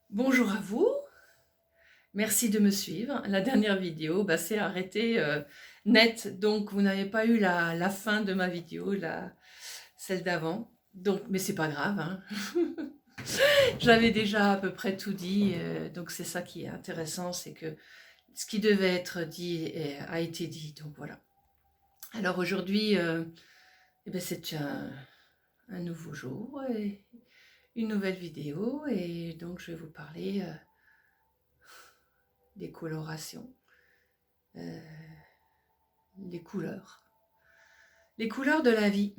Bonjour à vous, merci de me suivre. La dernière vidéo s'est arrêtée net, donc vous n'avez pas eu la fin de ma vidéo, celle d'avant. Donc, mais c'est pas grave, hein. J'avais déjà à peu près tout dit, donc c'est ça qui est intéressant, c'est que ce qui devait être dit a été dit, donc voilà. Alors aujourd'hui, c'est un nouveau jour, et une nouvelle vidéo, et donc je vais vous parler des colorations. Les couleurs. Les couleurs de la vie.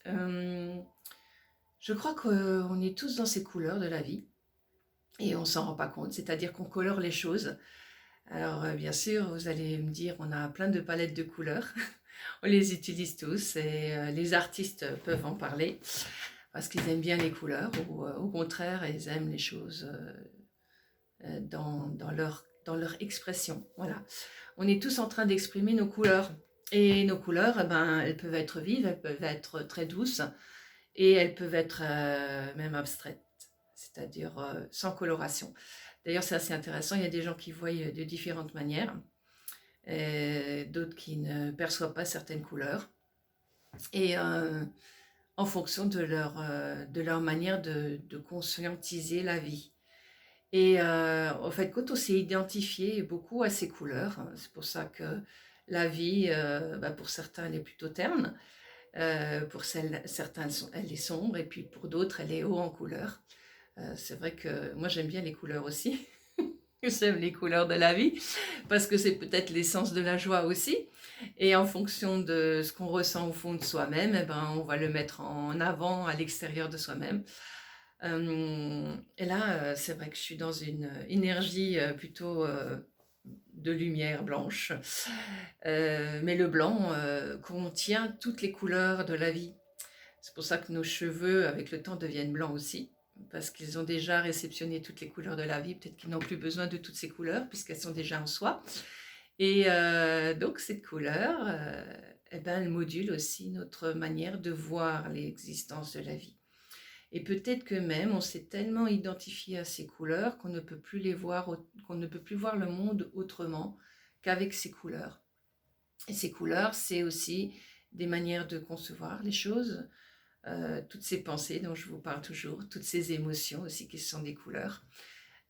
Je crois qu'on est tous dans ces couleurs de la vie et on s'en rend pas compte, c'est-à-dire qu'on colore les choses. Alors bien sûr, vous allez me dire, on a plein de palettes de couleurs, on les utilise tous et les artistes peuvent en parler parce qu'ils aiment bien les couleurs ou au contraire, ils aiment les choses dans leur expression. Voilà. On est tous en train d'exprimer nos couleurs. Et nos couleurs, elles peuvent être vives, elles peuvent être très douces, et elles peuvent être même abstraites, c'est-à-dire sans coloration. D'ailleurs, c'est assez intéressant, il y a des gens qui voient de différentes manières, d'autres qui ne perçoivent pas certaines couleurs, et en fonction de leur manière de conscientiser la vie. Et en fait, quand on s'est identifié beaucoup à ces couleurs, c'est pour ça que la vie, pour certains, elle est plutôt terne, pour certains, elle est sombre, et puis pour d'autres, elle est haut en couleurs. C'est vrai que moi, j'aime bien les couleurs aussi. J'aime les couleurs de la vie, parce que c'est peut-être l'essence de la joie aussi. Et en fonction de ce qu'on ressent au fond de soi-même, on va le mettre en avant à l'extérieur de soi-même. Et là, c'est vrai que je suis dans une énergie plutôt de lumière blanche. Mais le blanc contient toutes les couleurs de la vie. C'est pour ça que nos cheveux, avec le temps, deviennent blancs aussi, parce qu'ils ont déjà réceptionné toutes les couleurs de la vie. Peut-être qu'ils n'ont plus besoin de toutes ces couleurs, puisqu'elles sont déjà en soi. Et donc, cette couleur, elle module aussi notre manière de voir l'existence de la vie. Et peut-être que même on s'est tellement identifié à ces couleurs qu'on ne peut plus les voir, qu'on ne peut plus voir le monde autrement qu'avec ces couleurs. Et ces couleurs, c'est aussi des manières de concevoir les choses, toutes ces pensées dont je vous parle toujours, toutes ces émotions aussi qui sont des couleurs,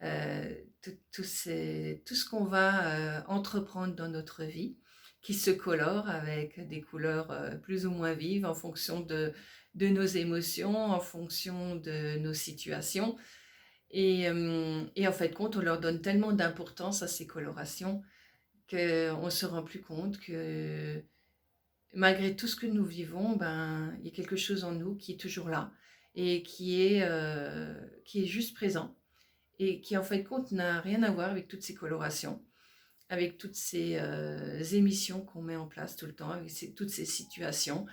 tout ce qu'on va entreprendre dans notre vie, qui se colore avec des couleurs plus ou moins vives en fonction de nos émotions, en fonction de nos situations. Et en fait, compte, on leur donne tellement d'importance à ces colorations qu'on ne se rend plus compte que malgré tout ce que nous vivons, il y a quelque chose en nous qui est toujours là et qui est juste présent et qui en fait compte n'a rien à voir avec toutes ces colorations, avec toutes ces émissions qu'on met en place tout le temps, avec toutes ces situations,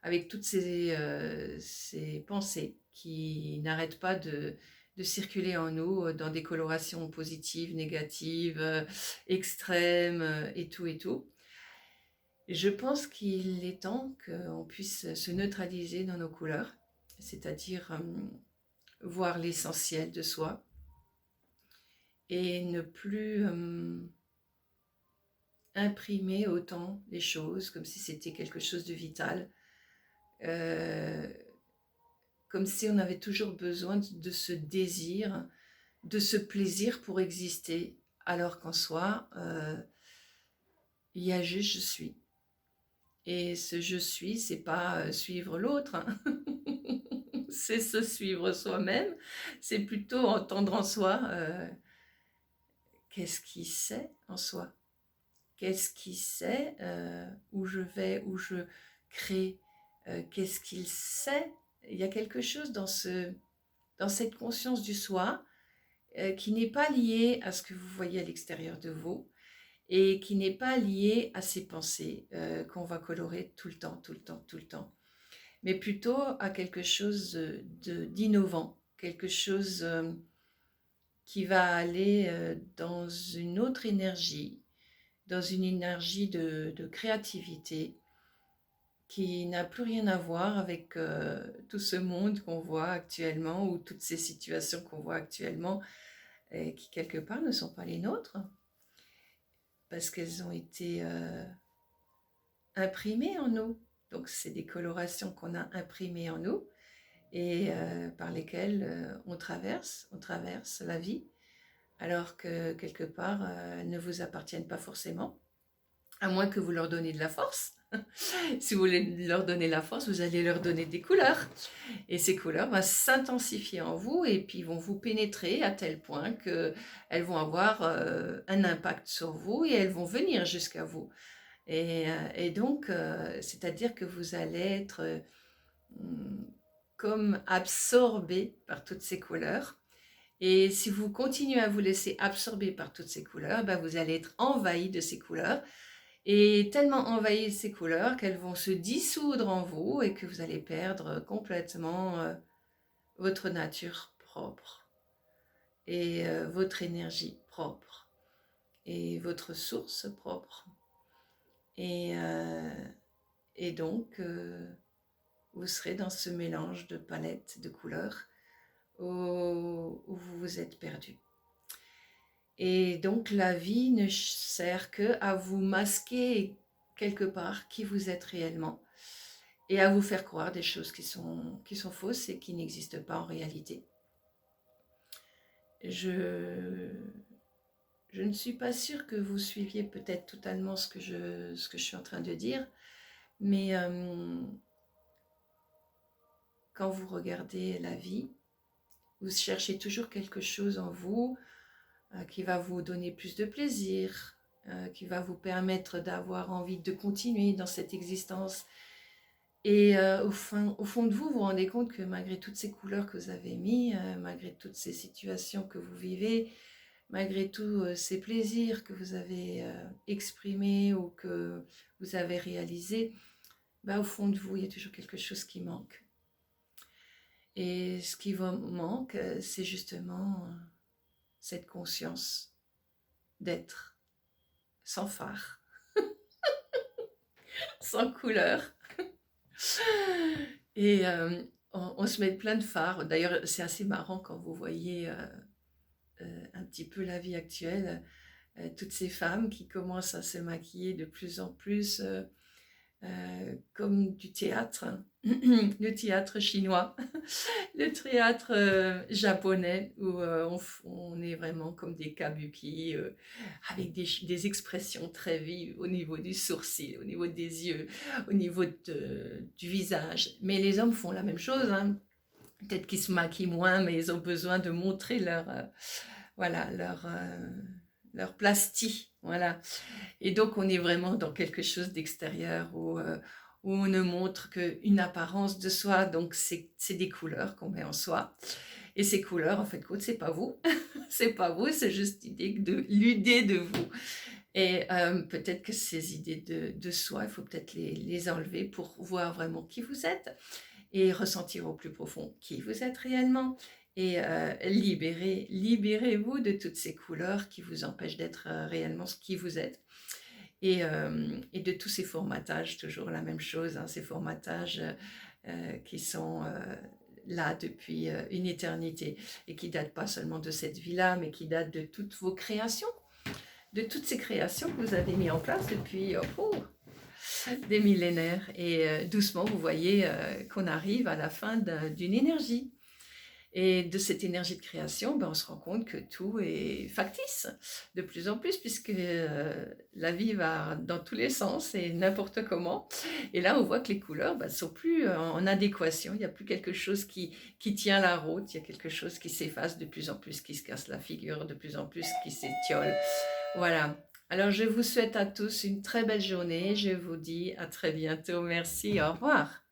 avec toutes ces pensées qui n'arrêtent pas de circuler en nous dans des colorations positives, négatives, extrêmes, et tout et tout. Je pense qu'il est temps qu'on puisse se neutraliser dans nos couleurs, c'est-à-dire voir l'essentiel de soi et ne plus imprimer autant les choses comme si c'était quelque chose de vital, euh, comme si on avait toujours besoin de ce désir, de ce plaisir pour exister, alors qu'en soi, il y a juste je suis. Et ce je suis, c'est pas suivre l'autre, hein. C'est se suivre soi-même, c'est plutôt entendre en soi qu'est-ce qui sait en soi, qu'est-ce qui sait où je vais, où je crée, qu'est-ce qu'il sait. Il y a quelque chose dans cette conscience du soi qui n'est pas lié à ce que vous voyez à l'extérieur de vous et qui n'est pas lié à ces pensées qu'on va colorer tout le temps, tout le temps, tout le temps, mais plutôt à quelque chose d'innovant, quelque chose qui va aller dans une autre énergie, dans une énergie de créativité, qui n'a plus rien à voir avec tout ce monde qu'on voit actuellement ou toutes ces situations qu'on voit actuellement et qui quelque part ne sont pas les nôtres parce qu'elles ont été imprimées en nous. Donc c'est des colorations qu'on a imprimées en nous et par lesquelles on traverse la vie alors que quelque part elles ne vous appartiennent pas forcément, à moins que vous leur donniez de la force. Si vous voulez leur donner la force, vous allez leur donner des couleurs. Et ces couleurs vont s'intensifier en vous et puis vont vous pénétrer à tel point qu'elles vont avoir un impact sur vous et elles vont venir jusqu'à vous. Et donc, c'est-à-dire que vous allez être comme absorbé par toutes ces couleurs. Et si vous continuez à vous laisser absorber par toutes ces couleurs, ben vous allez être envahi de ces couleurs et tellement envahi de ces couleurs qu'elles vont se dissoudre en vous et que vous allez perdre complètement votre nature propre et votre énergie propre et votre source propre. Et donc, vous serez dans ce mélange de palettes de couleurs où vous vous êtes perdu. Et donc la vie ne sert que à vous masquer quelque part qui vous êtes réellement et à vous faire croire des choses qui sont fausses et qui n'existent pas en réalité. Je ne suis pas sûre que vous suiviez peut-être totalement ce que je suis en train de dire, mais quand vous regardez la vie, vous cherchez toujours quelque chose en vous qui va vous donner plus de plaisir, qui va vous permettre d'avoir envie de continuer dans cette existence. Et au fond de vous, vous vous rendez compte que malgré toutes ces couleurs que vous avez mises, malgré toutes ces situations que vous vivez, malgré tous ces plaisirs que vous avez exprimés ou que vous avez réalisés, au fond de vous, il y a toujours quelque chose qui manque. Et ce qui vous manque, c'est justement cette conscience d'être sans phare, sans couleur. Et on se met plein de phares. D'ailleurs, c'est assez marrant quand vous voyez un petit peu la vie actuelle, toutes ces femmes qui commencent à se maquiller de plus en plus comme du théâtre, le théâtre chinois, le théâtre japonais, où on est vraiment comme des kabuki, avec des expressions très vives au niveau du sourcil, au niveau des yeux, au niveau du visage. Mais les hommes font la même chose, hein. Peut-être qu'ils se maquillent moins, mais ils ont besoin de montrer leur plastie, voilà. Et donc on est vraiment dans quelque chose d'extérieur où on ne montre qu'une apparence de soi, donc c'est des couleurs qu'on met en soi. Et ces couleurs, en fait, c'est pas vous, c'est pas vous, c'est juste l'idée de vous. Et peut-être que ces idées de soi, il faut peut-être les enlever pour voir vraiment qui vous êtes et ressentir au plus profond qui vous êtes réellement. Et libérez-vous de toutes ces couleurs qui vous empêchent d'être réellement ce qui vous êtes. Et de tous ces formatages, toujours la même chose, hein, ces formatages qui sont là depuis une éternité et qui ne datent pas seulement de cette vie-là, mais qui datent de toutes vos créations, de toutes ces créations que vous avez mis en place depuis des millénaires. Et doucement, vous voyez qu'on arrive à la fin d'une énergie. Et de cette énergie de création, on se rend compte que tout est factice de plus en plus, puisque la vie va dans tous les sens et n'importe comment. Et là, on voit que les couleurs ne sont plus en adéquation. Il n'y a plus quelque chose qui tient la route. Il y a quelque chose qui s'efface de plus en plus, qui se casse la figure de plus en plus, qui s'étiole. Voilà. Alors, je vous souhaite à tous une très belle journée. Je vous dis à très bientôt. Merci. Au revoir.